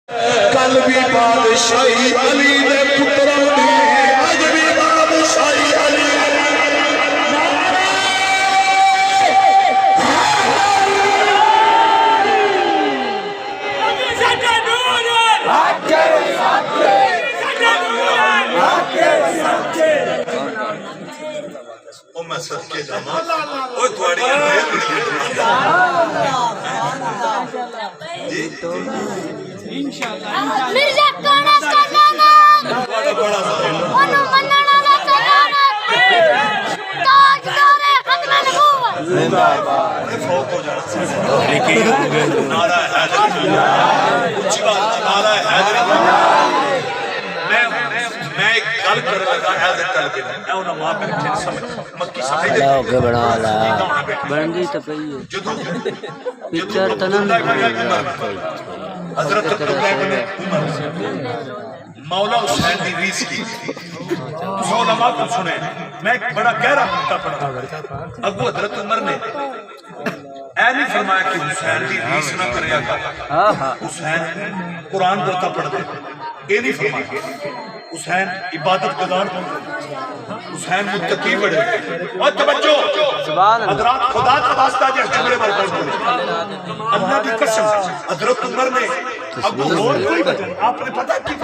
कल भी बादशाही अली ने पुत्रों दी, अज भी बादशाही अली। मैं सदके जाना ओ थोड़ी जी इंशाल्लाह मिर्जा कोना करना बड़ा ओनु मनना ना करना ताजदार खत्म नबूवत जिंदाबाद फौत हो जाना लेकिन नारा हैदर ऊंची बात नारा हैदर मैं एक गल कर लगा हैदर कल के मैं उन मां बैठे समझ मक्की समझ ला के बना ला बन गई तो पई है जदों पिक्चर तनन हजरत अब्दुल्लाह ने मौला हुसैन की रीस की तो उलमा को सुने मैं एक बड़ा गहरा नुक्ता पढ़ा अबू हजरत उमर ने ऐ नहीं फरमाया कि हुसैन की रीस ना करेगा हां हां हुसैन कुरान बोलता पढ़ दे ये नहीं फरमाया हुसैन इबादत गुजार हुसैन मुत्तकी बड़े और तवज्जो सुभान अल्लाह हजरत खुदा का वास्ता जिस जुमले पर बोल अल्लाह की कसम हजरत उमर ने अबू होर कोई आपने पता की